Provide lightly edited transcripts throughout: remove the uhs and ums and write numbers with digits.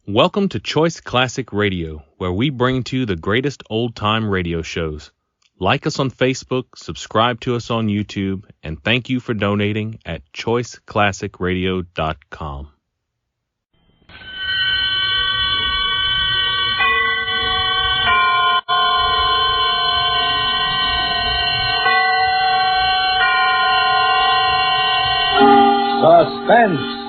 Welcome to Choice Classic Radio, where we bring to you the greatest old-time radio shows. Like us on Facebook, subscribe to us on YouTube, and thank you for donating at choiceclassicradio.com. Suspense.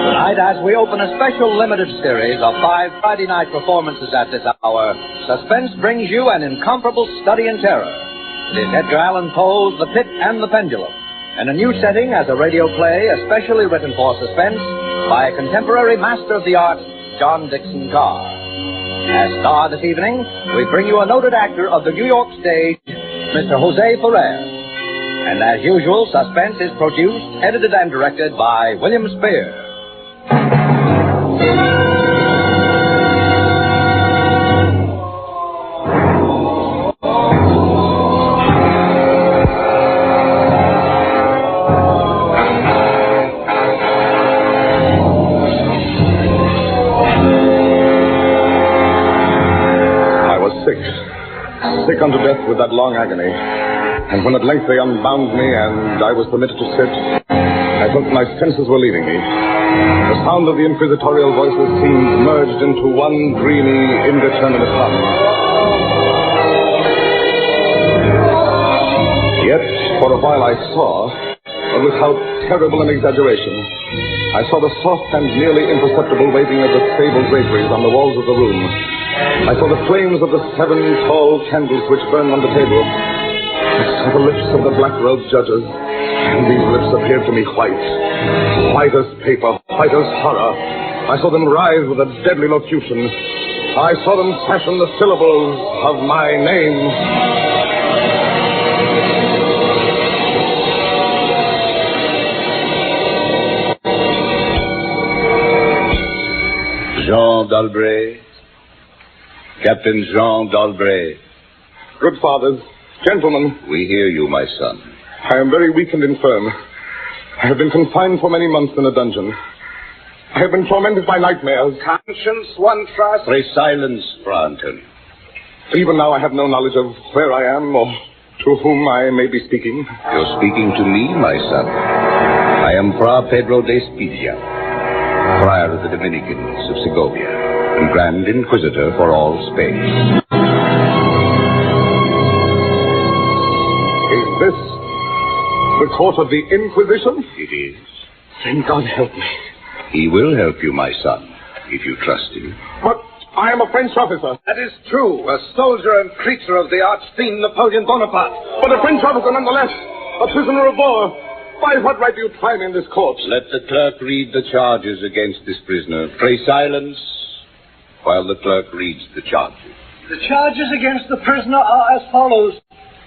Tonight, as we open a special limited series of 5 Friday night performances at this hour, Suspense brings you an incomparable study in terror. It is Edgar Allan Poe's The Pit and the Pendulum, in a new setting as a radio play especially written for Suspense by a contemporary master of the art, John Dixon Carr. As star this evening, we bring you a noted actor of the New York stage, Mr. Jose Ferrer. And as usual, Suspense is produced, edited, and directed by William Spear. Sick unto death with that long agony. And when at length they unbound me and I was permitted to sit, I felt my senses were leaving me. The sound of the inquisitorial voices seemed merged into one dreamy, indeterminate hum. Yet, for a while I saw, but with how terrible an exaggeration, I saw the soft and nearly imperceptible waving of the sable draperies on the walls of the room. I saw the flames of the 7 tall candles which burned on the table. I saw the lips of the black-robed judges, and these lips appeared to me white as paper, white as horror. I saw them writhe with a deadly locution. I saw them fashion the syllables of my name. Jean d'Albret. Captain Jean d'Albret. Good fathers, gentlemen. We hear you, my son. I am very weak and infirm. I have been confined for many months in a dungeon. I have been tormented by nightmares. Conscience, one trust. Pray silence, Fra Antonio. Even now I have no knowledge of where I am or to whom I may be speaking. You're speaking to me, my son. I am Fra Pedro de Spidia, Friar of the Dominicans of Segovia, and Grand Inquisitor for all Spain. Is this the court of the Inquisition? It is. Then God help me. He will help you, my son, if you trust him. But I am a French officer. That is true. A soldier and creature of the arch-fiend Napoleon Bonaparte. But a French officer nonetheless. A prisoner of war. By what right do you try me in this court? Let the clerk read the charges against this prisoner. Pray silence while the clerk reads the charges. The charges against the prisoner are as follows.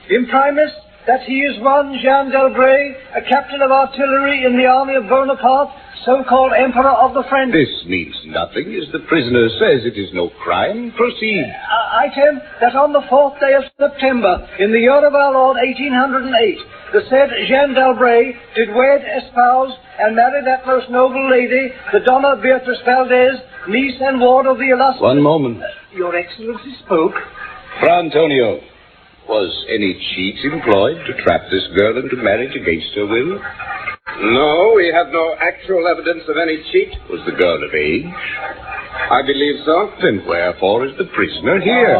Imprimis, that he is one Jean d'Albret, a captain of artillery in the army of Bonaparte, so-called Emperor of the French. This means nothing. As the prisoner says, it is no crime. Proceed. Item, that on the 4th day of September, in the year of our Lord, 1808, the said Jean d'Albret did wed, espouse, and marry that most noble lady, the Donna Beatrice Valdez, niece and ward of the illustrious... One moment. Your Excellency spoke. Fra Antonio, was any cheat employed to trap this girl into marriage against her will? No, we have no actual evidence of any cheat. Was the girl of age? I believe so. Then wherefore is the prisoner here?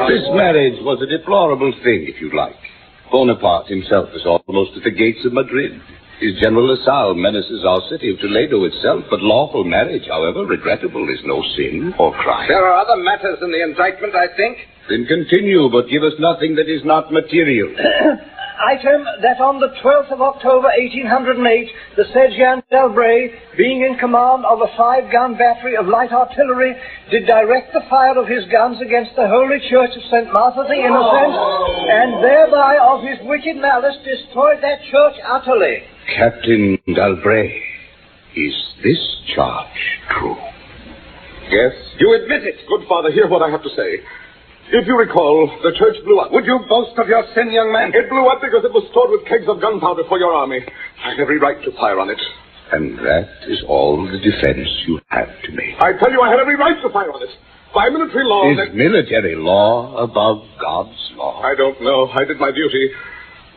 This marriage was a deplorable thing, if you like. Bonaparte himself is almost at the gates of Madrid. His General Lasalle menaces our city of Toledo itself, but lawful marriage, however regrettable, is no sin or crime. There are other matters in the indictment, I think. Then continue, but give us nothing that is not material. Item, that on the 12th of October, 1808, the said Jean d'Albret, being in command of a 5-gun battery of light artillery, did direct the fire of his guns against the Holy Church of St. Martha the Innocent, and thereby of his wicked malice destroyed that church utterly. Captain d'Albret, is this charge true? Yes. You admit it. Good father, hear what I have to say. If you recall, the church blew up. Would you boast of your sin, young man? It blew up because it was stored with kegs of gunpowder for your army. I had every right to fire on it. And that is all the defense you have to make. I tell you, I had every right to fire on it. By military law... Is military law above God's law? I don't know. I did my duty.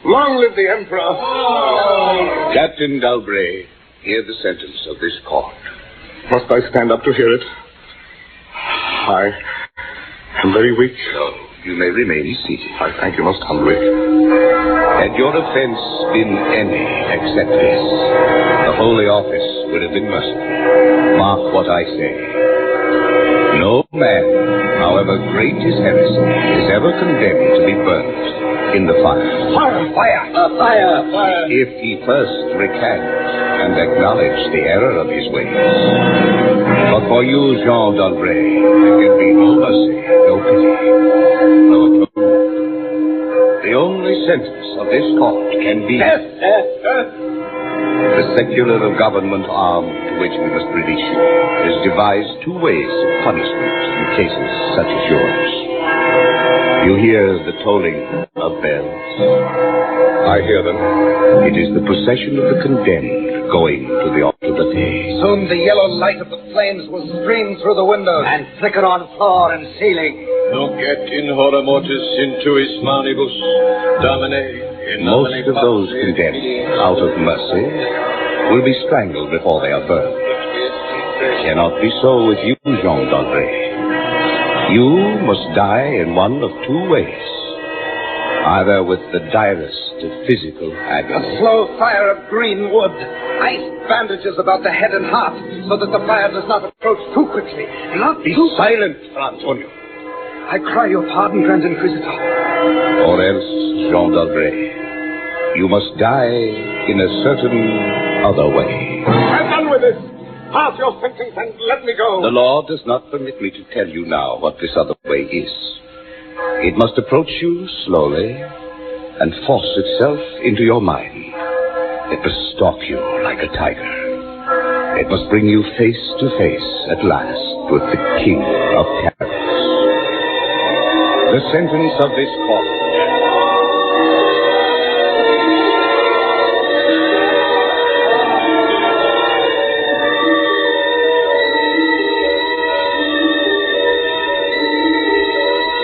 Long live the Emperor. Captain Galbraith, hear the sentence of this court. Must I stand up to hear it? I am very weak. So, you may remain seated. I thank you most humbly. Had your offense been any except this, the Holy Office would have been merciful. Mark what I say. No man, however great his heresy, is ever condemned to be burnt in the fire. Fire! Fire! Fire! Fire! If he first recant and acknowledge the error of his ways. But for you, Jean d'Albret, there can be no mercy, no pity, no atonement. The only sentence of this court can be death. The secular government arm to which we must release you has devised two ways of punishment in cases such as yours. You hear the tolling of bells? I hear them. It is the procession of the condemned going to the altar of the day. Soon the yellow light of the flames will stream through the windows and flicker on floor and ceiling. Nunc et in hora mortis intuis manibus, Domine. Most of those condemned, out of mercy, will be strangled before they are burned. It cannot be so with you, Jean d'Albret. You must die in one of two ways. Either with the direst of physical agony. A slow fire of green wood. Ice bandages about the head and heart so that the fire does not approach too quickly. Be silent, Fra Antonio. I cry your pardon, Grand Inquisitor. Or else, Jean d'Albret, you must die in a certain other way. I'm done with this. Pass your sentence and let me go. The law does not permit me to tell you now what this other way is. It must approach you slowly and force itself into your mind. It must stalk you like a tiger. It must bring you face to face at last with the King of Terrors. The sentence of this court.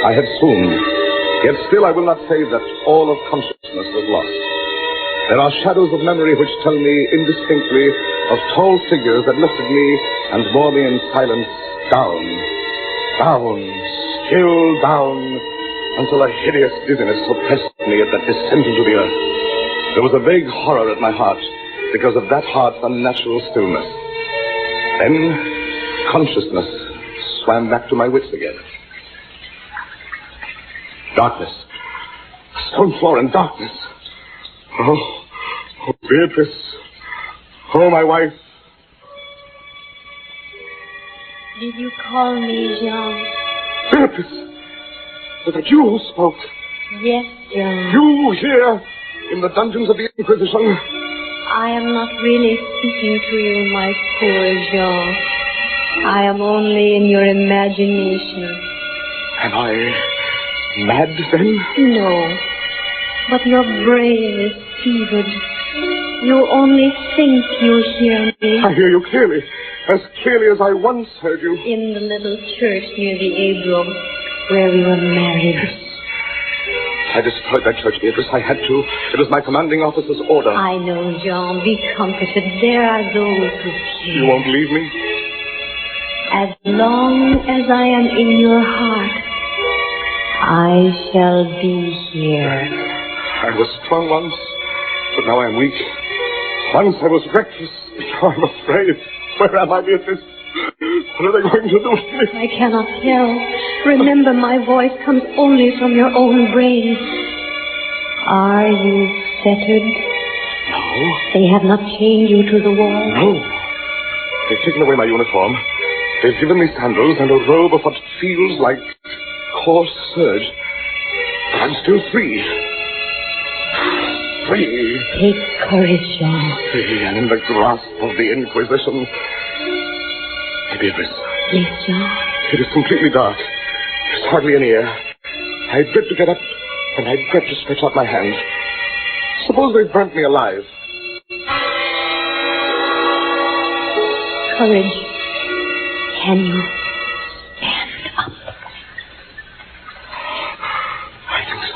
I had swooned, yet still I will not say that all of consciousness was lost. There are shadows of memory which tell me indistinctly of tall figures that lifted me and bore me in silence down, still down, until a hideous dizziness oppressed me at that descent into the earth. There was a vague horror at my heart because of that heart's unnatural stillness. Then consciousness swam back to my wits again. Darkness. Stone floor and darkness. Oh, Beatrice. Oh, my wife. Did you call me, Jean? Beatrice. Was it you who spoke? Yes, Jean. You here in the dungeons of the Inquisition? I am not really speaking to you, my poor Jean. I am only in your imagination. Am I mad, then? No, but your brain is fevered. You only think you hear me. I hear you clearly, as clearly as I once heard you. In the little church near the Abram, where we were married. I destroyed that church, Beatrice. I had to. It was my commanding officer's order. I know, Jean. Be comforted. There are those who care. You won't leave me? As long as I am in your heart, I shall be here. I was strong once, but now I am weak. Once I was reckless, now I'm afraid. Where am I, Beatrice? What are they going to do to me? I cannot tell. Remember, my voice comes only from your own brain. Are you fettered? No. They have not chained you to the wall? No. They've taken away my uniform. They've given me sandals and a robe of what feels like coarse serge. But I'm still free. Free. Take courage, Jean. Free and in the grasp of the Inquisition. Hey, Beatrice. Yes, Jean. It is completely dark. There's hardly any air. I dread to get up, and I dread to stretch out my hand. Suppose they burnt me alive. Courage. Can you stand up? I think so.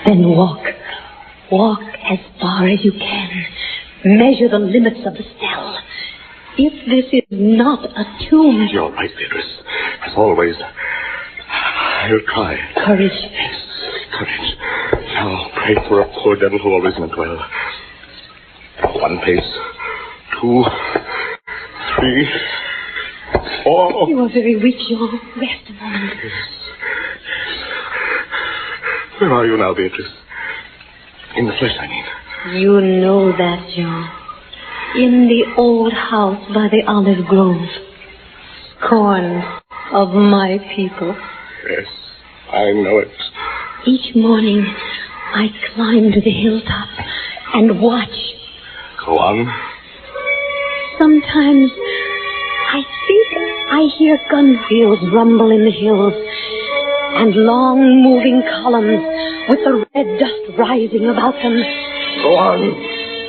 Then walk. Walk as far as you can. Measure the limits of the cell. If this is not a tomb... You're right, Beatrice. As always. I'll try. Courage. Yes, courage. Now, pray for a poor devil who always meant well. 1 pace. 2, 3, 4. You are very weak, Jean. Rest a moment. Yes. Where are you now, Beatrice? In the flesh, I mean. You know that, Jean. In the old house by the olive grove. Scorned of my people. Yes, I know it. Each morning, I climb to the hilltop and watch. Go on. Sometimes I think I hear gun fields rumble in the hills and long moving columns with the red dust rising about them. Go on.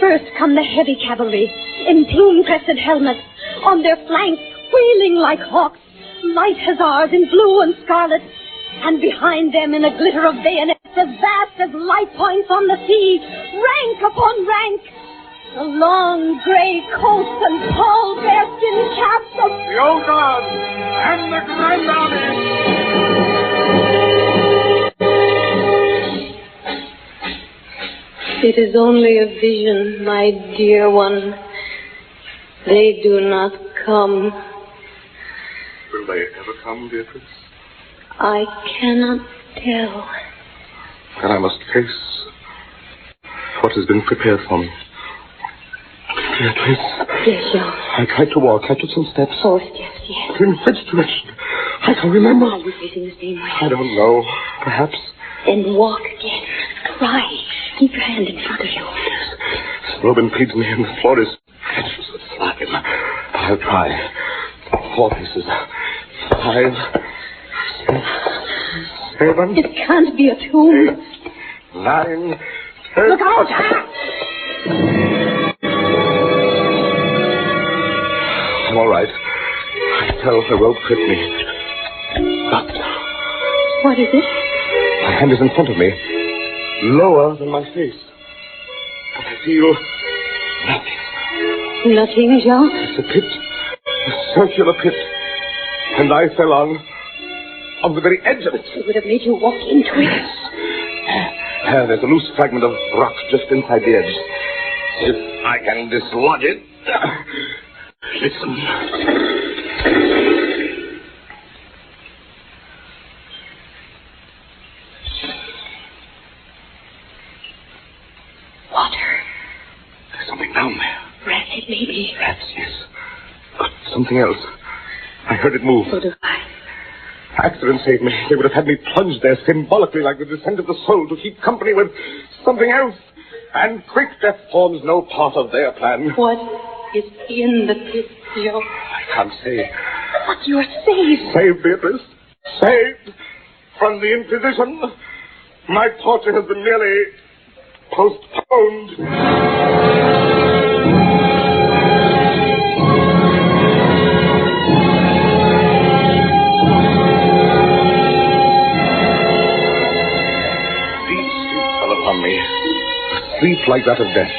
First come the heavy cavalry in plume-crested helmets, on their flanks wheeling like hawks, light hussars in blue and scarlet, and behind them in a glitter of bayonets as vast as light points on the sea, rank upon rank. The long grey coats and tall bearskin caps of The old guard and the Grand Army. It is only a vision, my dear one. They do not come. Will they ever come, Beatrice? I cannot tell. Then I must face what has been prepared for me. Beatrice. Yes, Jean. I tried to walk. I took some steps. 4 steps, yes. In which direction? I can't remember. Are you facing the same way? I don't know. Perhaps. Then walk again. Try. Keep your hand in front of you. This robe impedes me, and the floor is precious with slime. I'll try. 4 paces. 5, 6, 7. It can't be a tomb. 8, 9, 10. Look out! I'm all right. I fell. The rope tripped me. But What is it? my hand is in front of me, lower than my face. But I feel nothing. Nothing, Jean. It's a pit, a circular pit, and I fell on the very edge of it. It would have made you walk into it. There's a loose fragment of rock just inside the edge. If I can dislodge it. Listen. Water. There's something down there. Rats, it may be. Rats, yes. But something else. I heard it move. So do I. Accident saved me. They would have had me plunged there symbolically like the descent of the soul to keep company with something else. And quick death forms no part of their plan. What is in the pit, Jean? I can't say. But you're saved. Saved, Beatrice. Saved from the Inquisition. My torture has been merely postponed. Deep sleep fell upon me. A sleep like that of death.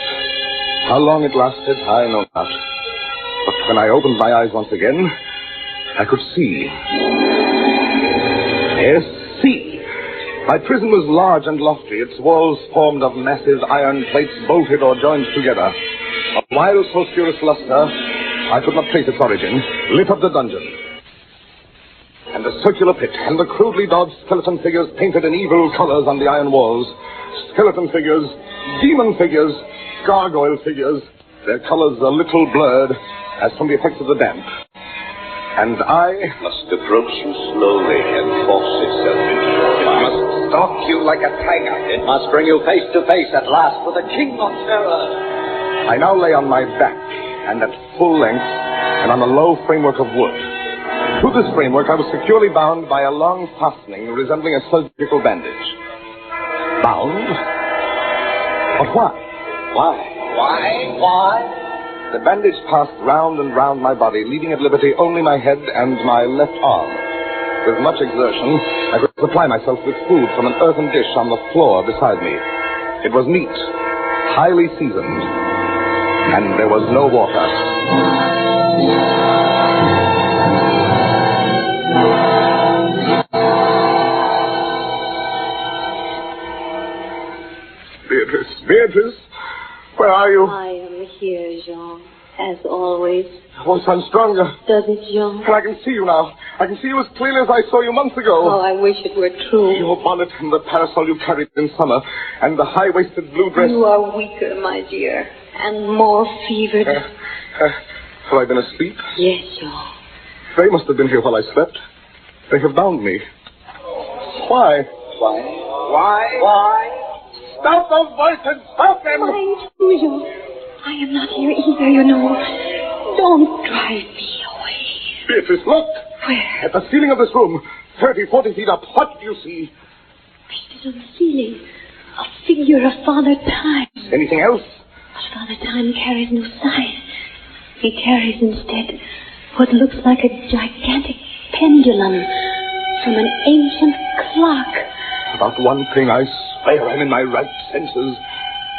How long it lasted, I know not. But when I opened my eyes once again, I could see. Yes, see. My prison was large and lofty, its walls formed of massive iron plates bolted or joined together. A wild sulphurous luster, I could not place its origin, lit up the dungeon. And the circular pit, and the crudely daubed skeleton figures painted in evil colors on the iron walls. Skeleton figures, demon figures, gargoyle figures, their colors a little blurred as from the effects of the damp. And I Must approach you slowly and force itself into your It must stalk you like a tiger. It must bring you face to face at last with the king of terror. I now lay on my back, and at full length, and on a low framework of wood. To this framework, I was securely bound by a long fastening resembling a surgical bandage. Bound? But why? Why? The bandage passed round and round my body, leaving at liberty only my head and my left arm. With much exertion, I could supply myself with food from an earthen dish on the floor beside me. It was meat, highly seasoned, and there was no water. Beatrice, where are you? I am here, Jean, as always. Your voice sounds stronger. Does it, Jean? And I can see you now. I can see you as clearly as I saw you months ago. Oh, I wish it were true. Your bonnet and the parasol you carried in summer, and the high-waisted blue dress. You are weaker, my dear, and more fevered. Have I been asleep? Yes, Jean. They must have been here while I slept. They have bound me. Why? Stop those voices! Stop them! Mine too, Jean. I am not here either, you know. Don't drive me away. Beatrice, look! Where? At the ceiling of this room, 30, 40 feet up. What do you see? Painted on the ceiling. A figure of Father Time. Anything else? But Father Time carries no sign. He carries instead what looks like a gigantic pendulum from an ancient clock. About one thing I swear I'm in my right senses.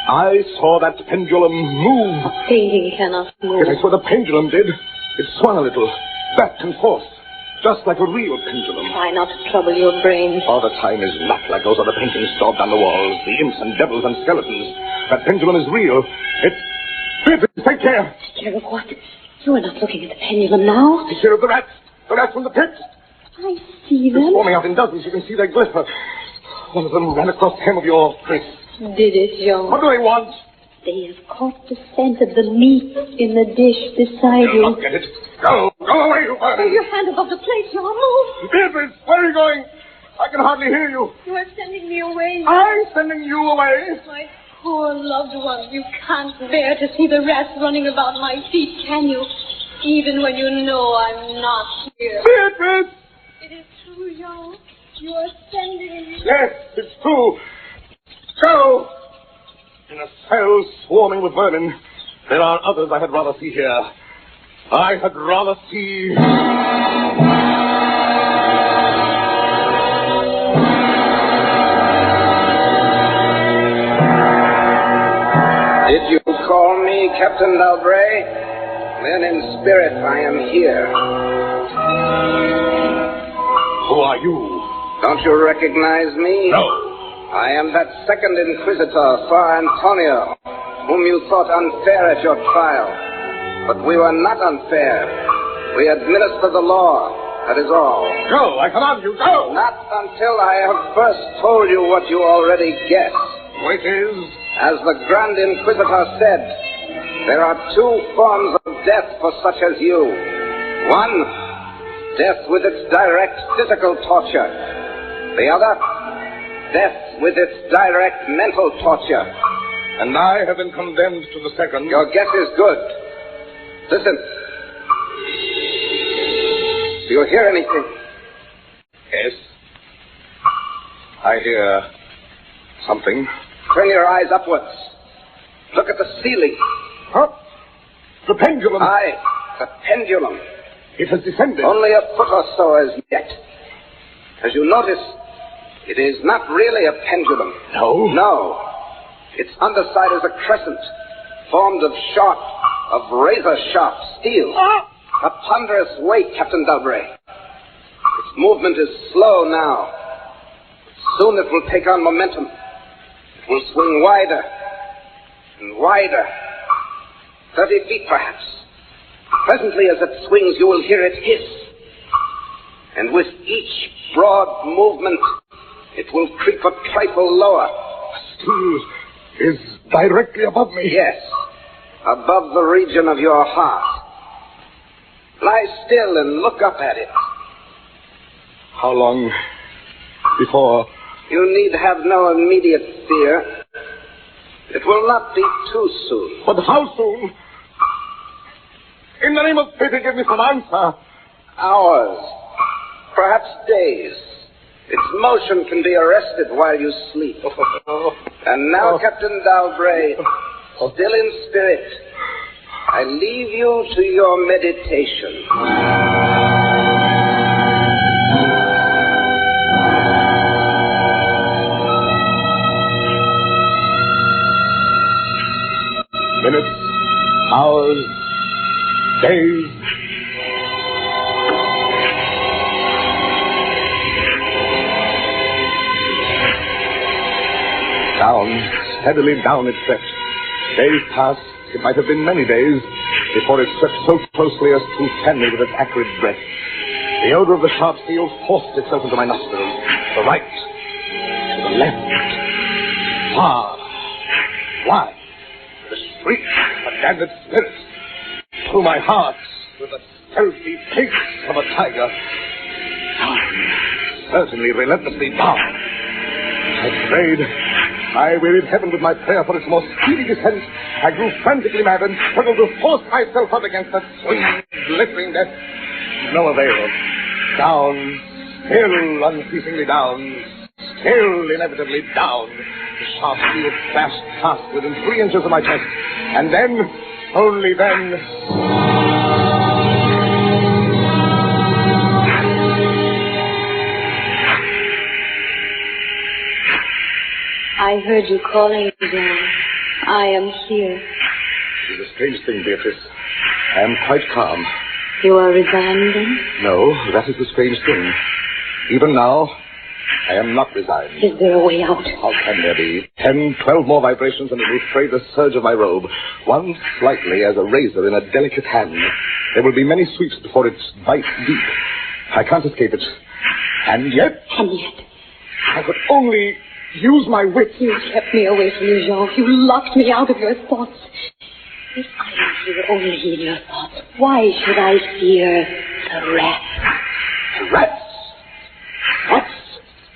I saw that pendulum move. A painting cannot move. Yes, that's what the pendulum did. It swung a little, back and forth, just like a real pendulum. Try not to trouble your brain. Father Time is not like those other paintings daubed on the walls, the imps and devils and skeletons. That pendulum is real. Beatrice, take care. Take care of what? You are not looking at the pendulum now. Take care of the rats. The rats from the pit. I see They're them. swarming out in dozens. You can see their glitter. One of them ran across the hem of your dress. Did it, Jean? What do they want? They have caught the scent of the meat in the dish beside you. Look at it. Go away, you Throw your hand above the plate, Jean. Move. Beatrice, where are you going? I can hardly hear you. You are sending me away. I'm sending you away. My poor loved one. You can't bear to see the rats running about my feet, can you? Even when you know I'm not here. Beatrice! It is true, Jean. You are sending me. Yes, it's true. Go! In a cell swarming with vermin, there are others I had rather see here. I had rather see... Did you call me, Captain Dalbray? Then in spirit I am here. Who are you? Don't you recognize me? No. I am that second Inquisitor, Fra Antonio, whom you thought unfair at your trial. But we were not unfair. We administer the law, that is all. Go, I command you, go! Not until I have first told you what you already guessed. Which is? As the Grand Inquisitor said, there are two forms of death for such as you. One, death with its direct physical torture. The other, death with its direct mental torture. And I have been condemned to the second. Your guess is good. Listen. Do you hear anything? Yes. I hear something. Turn your eyes upwards. Look at the ceiling. Huh? The pendulum. Aye, the pendulum. It has descended. Only a foot or so as yet. As you notice, it is not really a pendulum. No? No. Its underside is a crescent, formed of razor-sharp steel. A ponderous weight, Captain Dalbray. Its movement is slow now. Soon it will take on momentum. It will swing wider and wider. 30 feet, perhaps. Presently, as it swings, you will hear it hiss. And with each broad movement, it will creep a trifle lower. Steel is directly above me. Yes, above the region of your heart. Lie still and look up at it. How long before? You need have no immediate fear. It will not be too soon. But how soon? In the name of pity, give me some answer. Hours. Perhaps days. Its motion can be arrested while you sleep. And now, Captain Dalbray, still in spirit, I leave you to your meditation. Minutes, hours, days. Down, steadily down it swept. Days passed, it might have been many days, before it swept so closely as to fan me with its acrid breath. The odor of the sharp steel forced itself into my nostrils. To the right, to the left, far, wide. The shriek of a damned spirit. Through my heart, with the stealthy pace of a tiger. Down, certainly relentlessly down. I prayed. I wearied heaven with my prayer for its more speedy descent. I grew frantically mad and struggled to force myself up against that swinging, glittering death. No avail. Down, still unceasingly down, still inevitably down. The sharp steel flashed past within 3 inches of my chest. And then, only then... I heard you calling, John. I am here. It is a strange thing, Beatrice. I am quite calm. You are resigned, then? No, that is the strange thing. Even now, I am not resigned. Is there a way out? How can there be? 10, 12 more vibrations and it will fray the serge of my robe. One slightly as a razor in a delicate hand. There will be many sweeps before it bites deep. I can't escape it. And yet... I could only... use my wits. You kept me away from you, Jean. You locked me out of your thoughts. If I am here only in your thoughts, why should I fear the rats? The rats? Rats?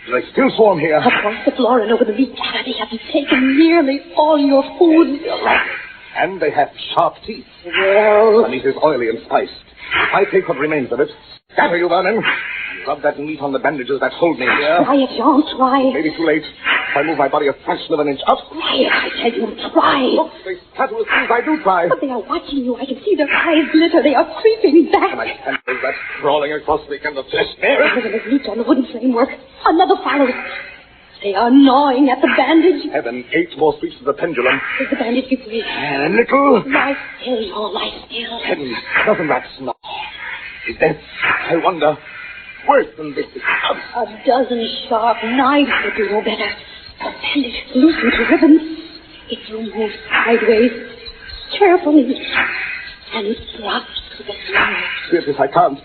Do they still swarm here? Across the floor and over the meat platter, they have taken nearly all your food. They're rats. And they have sharp teeth. Well... The meat is oily and spiced. If I take what remains of it, scatter you, vermin. Rub that meat on the bandages that hold me here. Try it, Jean, try. Maybe too late. If I move my body a fraction of an inch up. Try it, I tell you, try. Look, they scatter as soon as I do try. But they are watching you. I can see their eyes glitter. They are creeping back. And I can't believe that crawling across the end of flesh there. One of them has leaped on the wooden framework. Another follows. They are gnawing at the bandage. Heaven, 8 more sweeps of the pendulum. Does the bandage give way? And a nickel. Lie still, Jean, lie still. 10 dozen rats gnaw. Is death, I wonder, worse than this? A dozen sharp knives would do no better. The bandage is loosened to ribbons. It will move sideways, carefully, and drops to the floor. Beatrice, I can't.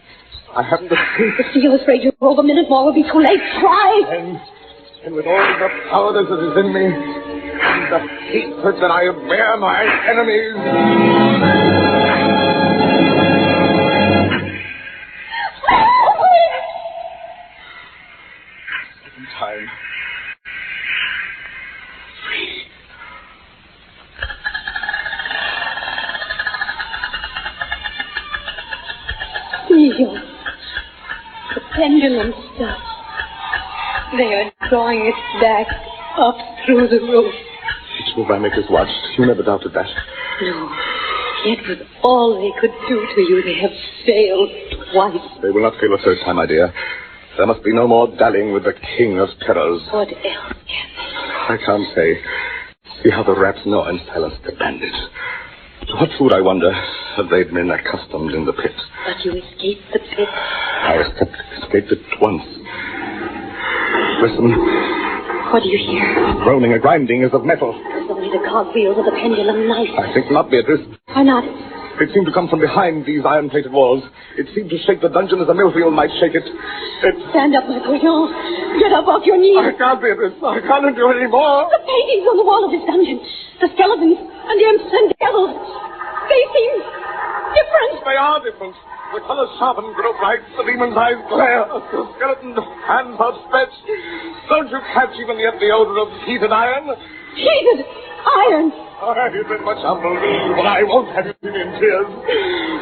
I haven't the strength. The steel is afraid you'll roll. A minute more will be too late. Try! And with all the power that is in me, and the hatred that I bear my enemies... Time. See you. The pendulum stuff. They are drawing it back up through the roof. Each move I make is watched. You never doubted that. No. Yet with all they could do to you, they have failed twice. They will not fail a third time, my dear. There must be no more dallying with the king of terrors. What else can they? I can't say. See how the rats gnaw and silence the bandit. To what food, I wonder, have they been accustomed in the pit? But you escaped the pit. I escaped it once. Listen. What do you hear? Groaning, a grinding as of metal. It's only the cogwheels of the pendulum knife. I think not, Beatrice. Why not? It seemed to come from behind these iron-plated walls. It seemed to shake the dungeon as a millwheel might shake it. Stand up, my Jean. Get up off your knees. I can't, Beatrice. I can't endure any more. The paintings on the wall of this dungeon. The skeletons and the imps and devils. They seem different. They are different. The colors sharpen, grow bright. The demon's eyes glare. The skeleton hands outstretched. Don't you catch even yet the odor of heated iron? Heated iron. You've been much humbled, but I won't have you seen in tears.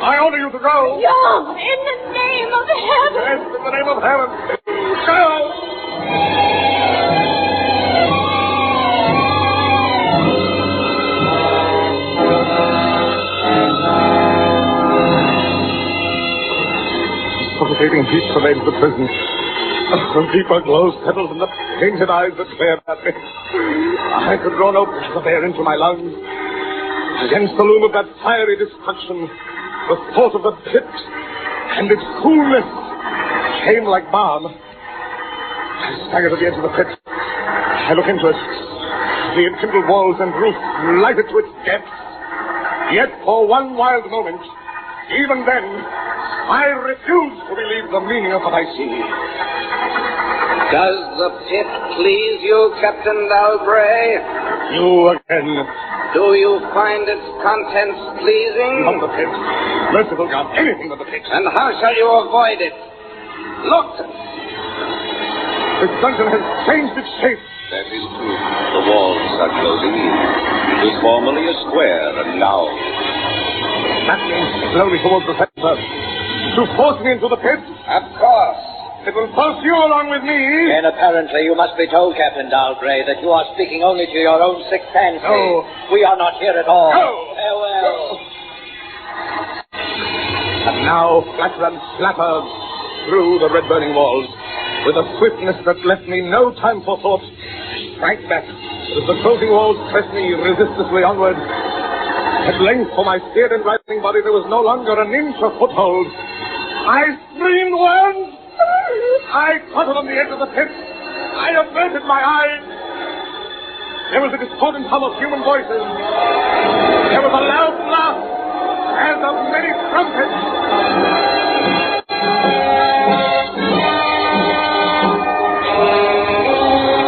I order you to go. No, in the name of heaven. Yes, in the name of heaven. Go! Suffocating heat pervades the prison. A deeper glow settled in the painted eyes that glared at me. I could draw no breath of air into my lungs. Against the loom of that fiery destruction, the thought of the pit and its coolness came like balm. I staggered to the edge of the pit. I look into it. The enkindled walls and roof lighted to its depths. Yet for one wild moment, even then, I refuse to believe the meaning of what I see. Does the pit please you, Captain Dalbray? You again. Do you find its contents pleasing? Not the pit. Merciful God, anything but the pit. And how shall you avoid it? Look! This dungeon has changed its shape. That is true. The walls are closing in. It was formerly a square, and now... That means slowly towards the center. To force me into the pit? Of course. It will force you along with me. Then apparently you must be told, Captain Dalbray, that you are speaking only to your own sick fancy. No. We are not here at all. No. Farewell. And now, flatter and flatter through the red-burning walls, with a swiftness that left me no time for thought, shrank back as the closing walls pressed me resistlessly onward. At length, for my scared and writhing body, there was no longer an inch of foothold. I screamed once. I tottered on the edge of the pit. I averted my eyes. There was a discordant hum of human voices. There was a loud blast as of many trumpets.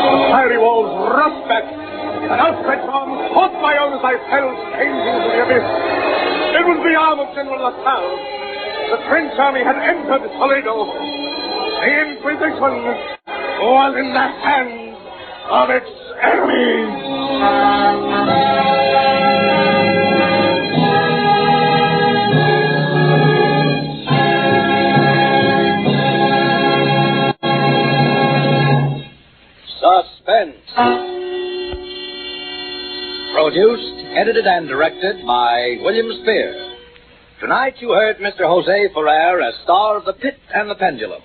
The fiery walls rushed back. An outstretched arm caught my own as I fell changing into the abyss. It was the arm of General LaSalle. The French army had entered Toledo. The Inquisition was in the hands of its enemies. Suspense. Produced, edited, and directed by William Spear. Tonight you heard Mr. Jose Ferrer as star of The Pit and the Pendulum.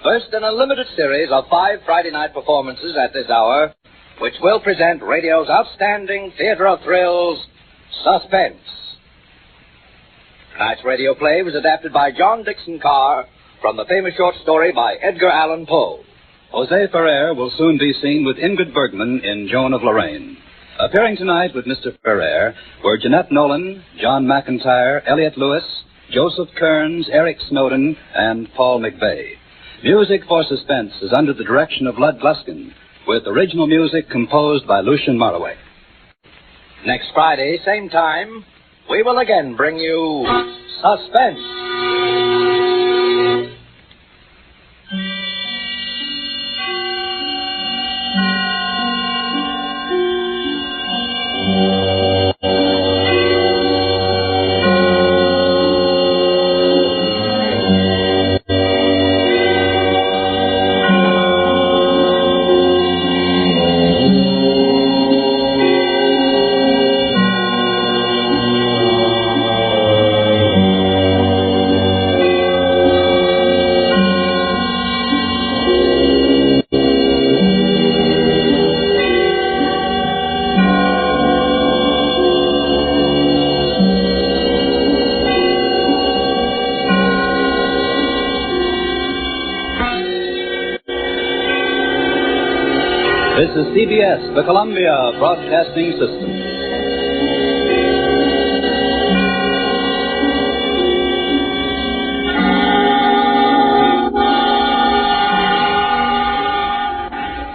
First in a limited series of 5 Friday night performances at this hour, which will present radio's outstanding theater of thrills, Suspense. Tonight's radio play was adapted by John Dixon Carr from the famous short story by Edgar Allan Poe. Jose Ferrer will soon be seen with Ingrid Bergman in Joan of Lorraine. Appearing tonight with Mr. Ferrer were Jeanette Nolan, John McIntyre, Elliot Lewis, Joseph Kearns, Eric Snowden, and Paul McVeigh. Music for Suspense is under the direction of Lud Gluskin, with original music composed by Lucien Moraway. Next Friday, same time, we will again bring you Suspense. This is CBS, the Columbia Broadcasting System.